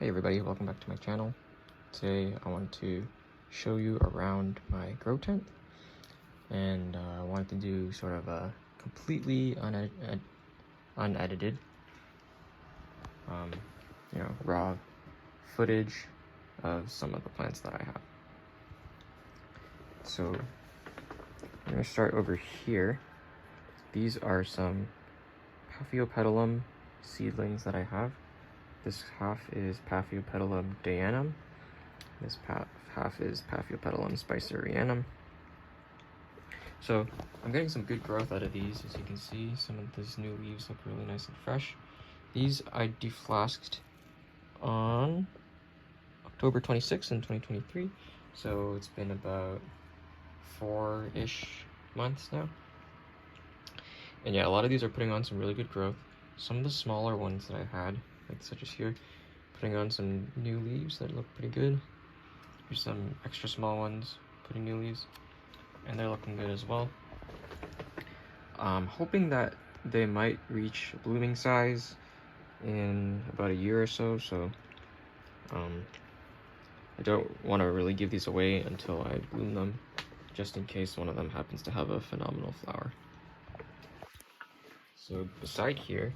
Hey everybody, welcome back to my channel. Today I want to show you around my grow tent, and I wanted to do sort of a completely unedited, raw footage of some of the plants that I have. So I'm going to start over here. These are some Paphiopedilum seedlings that I have. This half is Paphiopedilum dianum. This half is Paphiopedilum spicerianum. So I'm getting some good growth out of these. As you can see, some of these new leaves look really nice and fresh. These I deflasked on October 26th in 2023. So it's been about 4-ish months now. And yeah, a lot of these are putting on some really good growth. Some of the smaller ones that I had, like such as here, putting on some new leaves that look pretty good. Here's some extra small ones putting new leaves, and they're looking good as well. I'm hoping that they might reach blooming size in about a year or so, I don't want to really give these away until I bloom them, just in case one of them happens to have a phenomenal flower. So beside here,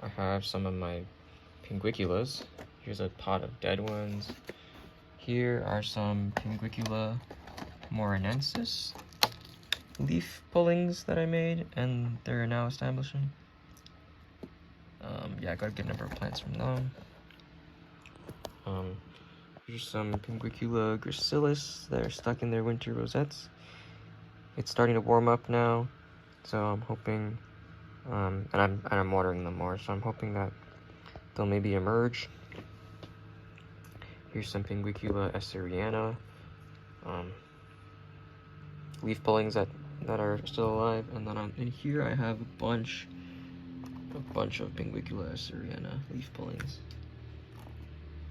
I have some of my Pinguiculas. Here's a pot of dead ones. Here are some Pinguicula morinensis leaf pullings that I made, and they're now establishing. Yeah, I got a good number of plants from them. Here's some Pinguicula gracilis that are stuck in their winter rosettes. It's starting to warm up now, so I'm hoping, and I'm watering them more, so I'm hoping that they'll maybe emerge. Here's some Pinguicula esseriana, leaf pullings that are still alive, and then in here I have a bunch of Pinguicula esseriana leaf pullings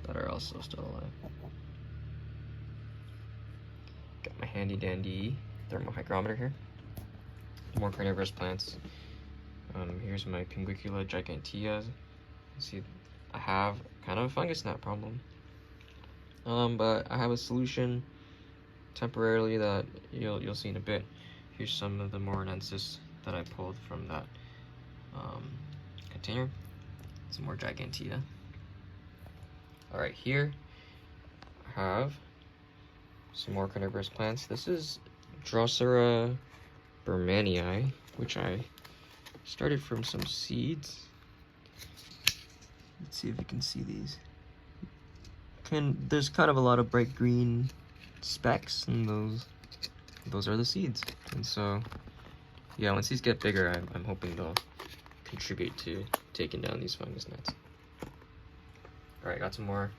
that are also still alive. Got my handy dandy thermohygrometer here. More carnivorous plants. Here's my Pinguicula gigantea. See, I have kind of a fungus gnat problem. But I have a solution temporarily that you'll see in a bit. Here's some of the morinensis that I pulled from that container. Some more gigantea. All right, here I have some more carnivorous plants. This is Drosera bermanii, which I started from some seeds. Let's see if you can see these. There's kind of a lot of bright green specks, and those are the seeds. And so, yeah, once these get bigger, I'm hoping they'll contribute to taking down these fungus gnats. All right, got some more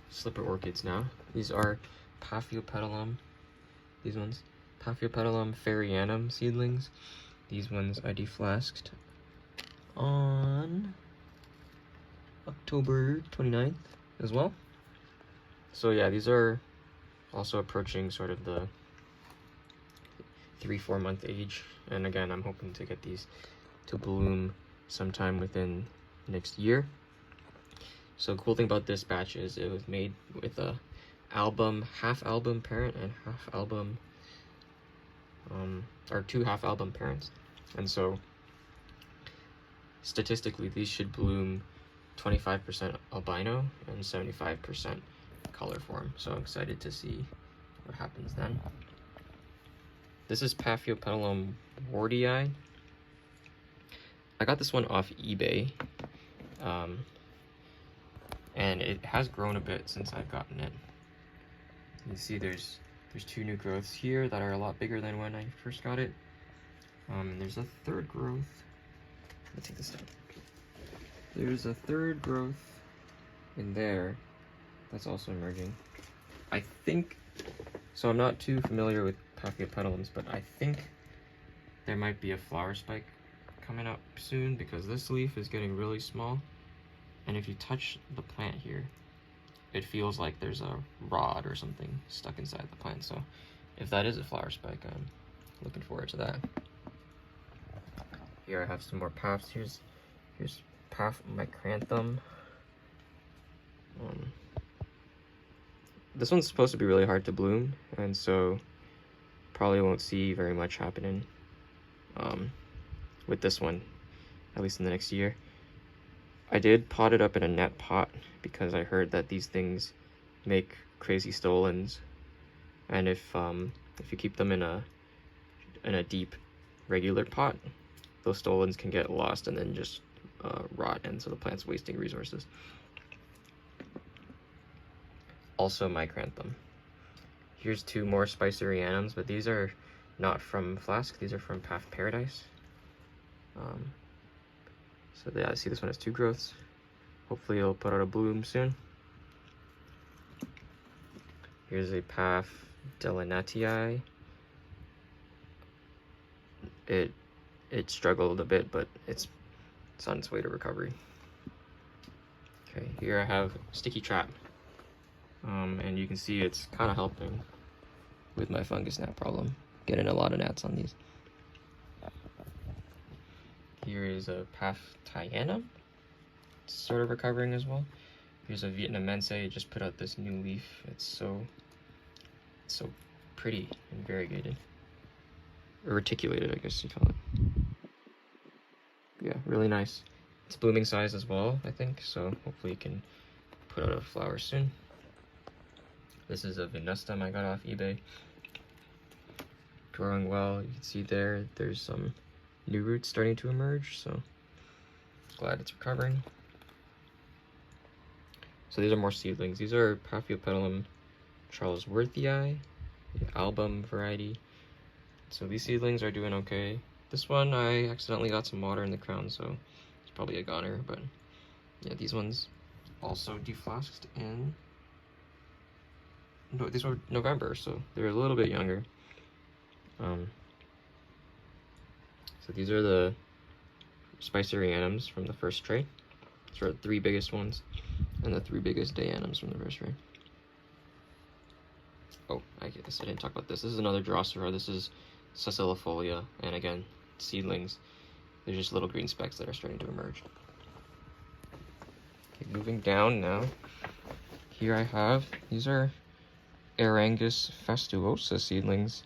slipper orchids now. These are Paphiopedilum, these ones, Paphiopedilum faireanum seedlings. These ones I deflasked on October 29th as well. So yeah, these are also approaching sort of the 3-4 month age, and again, I'm hoping to get these to bloom sometime within next year. So cool thing about this batch is it was made with a half album parent and half album, or 2 half album parents, and so statistically these should bloom 25% albino and 75% color form. So I'm excited to see what happens then. This is Paphiopedilum wardii. I got this one off eBay, and it has grown a bit since I've gotten it. You see there's 2 new growths here that are a lot bigger than when I first got it. And there's a third growth. Let me take this down. There's a third growth in there that's also emerging. I think, so I'm not too familiar with Paphiopedilums, but I think there might be a flower spike coming up soon, because this leaf is getting really small, and if you touch the plant here, it feels like there's a rod or something stuck inside the plant. So if that is a flower spike, I'm looking forward to that. Here I have some more paphs. Here's Paph micranthum. This one's supposed to be really hard to bloom, and so probably won't see very much happening with this one, at least in the next year. I did pot it up in a net pot because I heard that these things make crazy stolons, and if you keep them in a deep regular pot, those stolons can get lost and then just rot, and so the plant's wasting resources. Also micranthum. Here's 2 more Spicerianums, but these are not from Flask, these are from Path Paradise. So yeah, I see this one has 2 growths. Hopefully it'll put out a bloom soon. Here's a Path Delenatii. It struggled a bit, but it's on its way to recovery. Okay, here I have Sticky Trap. And you can see it's kind of helping with my fungus gnat problem. Getting a lot of gnats on these. Here is a Path Tyanum. It's sort of recovering as well. Here's a Vietnamense. It just put out this new leaf. It's so pretty and variegated. Or reticulated, I guess you call it. Yeah, really nice. It's blooming size as well, I think, so hopefully it can put out a flower soon. This is a Venustum I got off eBay. Growing well. You can see there's some new roots starting to emerge, so glad it's recovering. So these are more seedlings. These are Paphiopedilum charlesworthii, the album variety. So these seedlings are doing okay. This one I accidentally got some water in the crown, so it's probably a goner, but yeah, these ones also deflasked in these were November, so they're a little bit younger. So these are the Spicerianums from the first tray. These are the 3 biggest ones, and the 3 biggest Dayanums from the first tray. Oh, I guess I didn't talk about this. This is another Drosera. This is Sacilifolia, and again, seedlings. They're just little green specks that are starting to emerge. Okay, moving down now. Here I have, these are Arangus fastuosa seedlings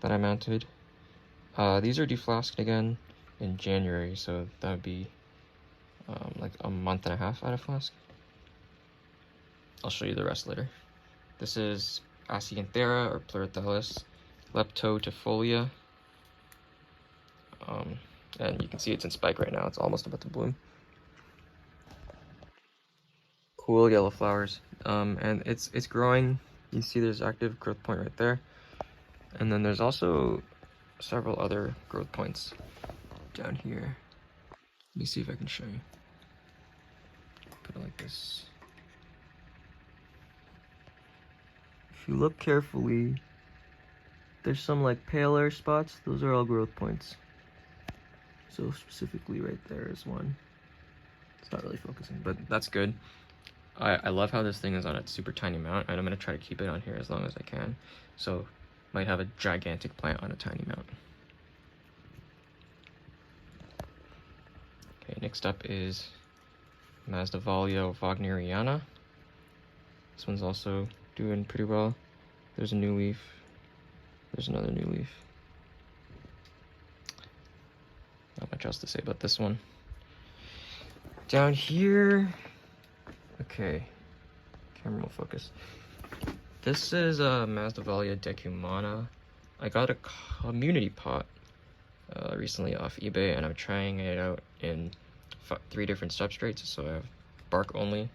that I mounted. These are deflasked again in January, so that would be like a month and a half out of flask. I'll show you the rest later. This is Asianthera or Pleurothallus leptotifolia. And you can see it's in spike right now. It's almost about to bloom. Cool yellow flowers. And it's growing. You see there's active growth point right there. And then there's also several other growth points down here. Let me see if I can show you. Put it like this. If you look carefully, there's some like paler spots. Those are all growth points. So specifically right there is one. It's not really focusing, but that's good. I love how this thing is on a super tiny mount, and I'm going to try to keep it on here as long as I can. So might have a gigantic plant on a tiny mount. Okay, next up is Masdevallia wagneriana. This one's also doing pretty well. There's a new leaf. There's another new leaf. Not much else to say about this one. Down here, okay, camera will focus. This is Masdevallia decumana. I got a community pot recently off eBay, and I'm trying it out in 3 different substrates. So I have bark only.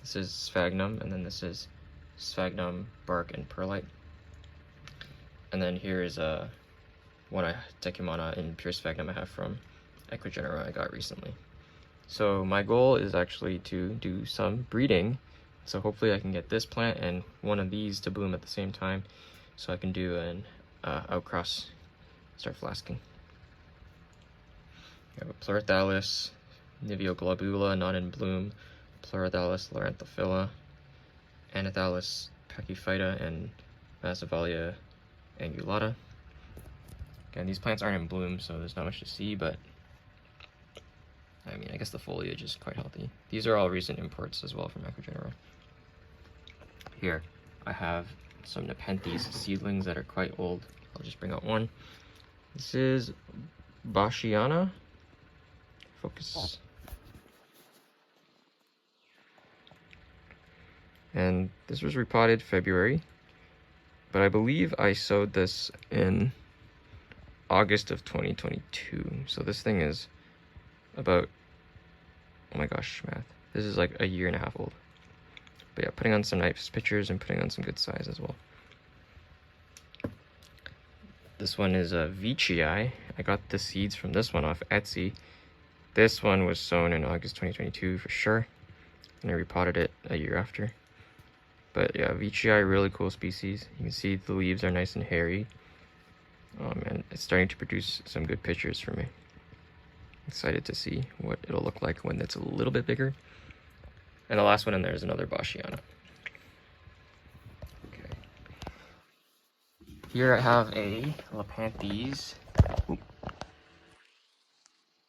This is sphagnum, and then this is sphagnum, bark, and perlite. And then here is one decumana in pure sphagnum I have from Equigenera I got recently. So my goal is actually to do some breeding. So hopefully I can get this plant and one of these to bloom at the same time, so I can do an outcross, start flasking. We have a Pleurothallus nivioglobula, not in bloom, Pleurothallus lauranthophylla, Anathallus pachyphyta, and Masdevallia angulata. Again, these plants aren't in bloom, so there's not much to see, but I mean, I guess the foliage is quite healthy. These are all recent imports as well from Equigenera. Here, I have some Nepenthes seedlings that are quite old. I'll just bring out one. This is Bashiana. Focus. And this was repotted February, but I believe I sowed this in August of 2022. So this thing is about, oh my gosh, math. This is like a year and a half old. But yeah, putting on some nice pictures and putting on some good size as well. This one is a Veitchii. I got the seeds from this one off Etsy. This one was sown in August 2022 for sure, and I repotted it a year after. But yeah, Veitchii, really cool species. You can see the leaves are nice and hairy, and it's starting to produce some good pictures for me. Excited to see what it'll look like when it's a little bit bigger. And the last one in there is another Bashiana. Okay. Here I have a Lepanthes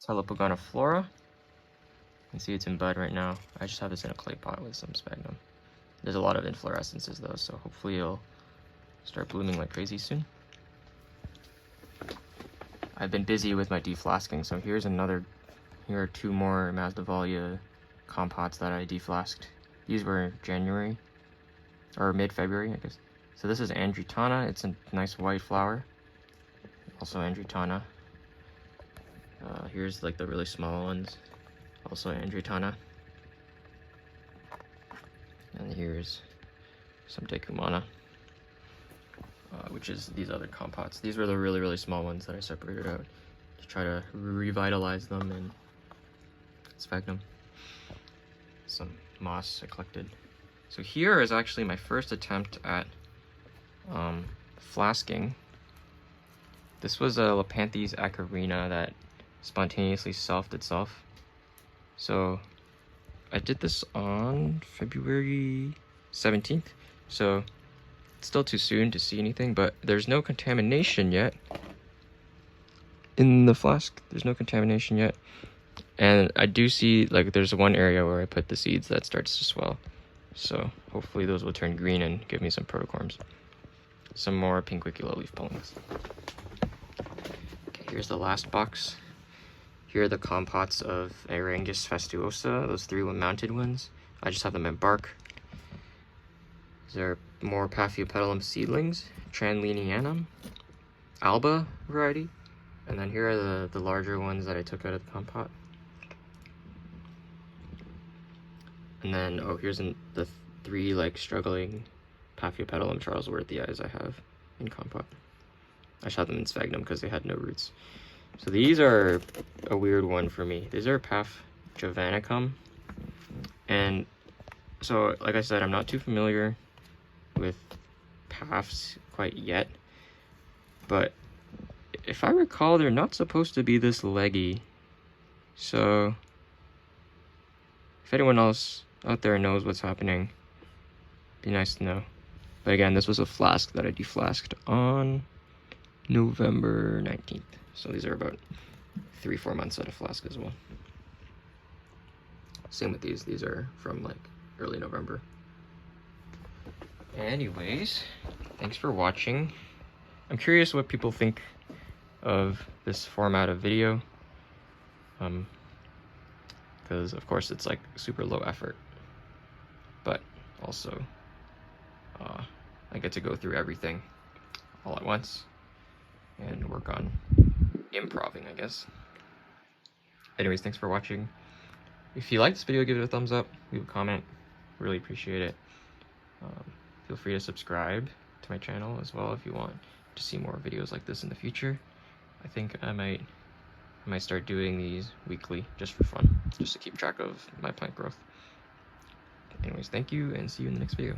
Telopogona flora. You can see it's in bud right now. I just have this in a clay pot with some sphagnum. There's a lot of inflorescences though, so hopefully it'll start blooming like crazy soon. I've been busy with my deflasking, so here are two more Masdevallia compots that I deflasked. These were January, or mid-February, I guess. So this is Andretana. It's a nice white flower. Also Andretana. Here's like the really small ones. Also Andretana. And here's some Decumana, which is these other compots. These were the really small ones that I separated out to try to revitalize them, and sphagnum. Some moss I collected. So here is actually my first attempt at flasking. This was a Lepanthes acarina that spontaneously selfed itself. So I did this on February 17th, so it's still too soon to see anything, but there's no contamination yet in the flask. There's no contamination yet. And I do see, like, there's one area where I put the seeds that starts to swell. So hopefully those will turn green and give me some protocorms. Some more Pinquicula leaf pullings. Okay, here's the last box. Here are the compots of Aerangus fastuosa, those three mounted ones. I just have them in bark. These are more Paphiopedilum seedlings, Tranlinianum, Alba variety. And then here are the larger ones that I took out of the compot. And then, oh, here's the three like struggling Paphiopedilum Charlesworthii I have in compot. I shot them in sphagnum because they had no roots. So these are a weird one for me. These are Paph javanicum. And so, like I said, I'm not too familiar with Paphs quite yet. But if I recall, they're not supposed to be this leggy. So if anyone else out there knows what's happening, be nice to know. But again, this was a flask that I deflasked on November 19th. So these are about 3-4 months out of flask as well. Same with these are from like early November. Anyways, thanks for watching. I'm curious what people think of this format of video. Because of course it's like super low effort, but also I get to go through everything all at once and work on improving, I guess. Anyways, thanks for watching. If you like this video, give it a thumbs up, leave a comment, really appreciate it. Feel free to subscribe to my channel as well if you want to see more videos like this in the future. I think I might start doing these weekly just for fun, just to keep track of my plant growth. Anyways, thank you and see you in the next video.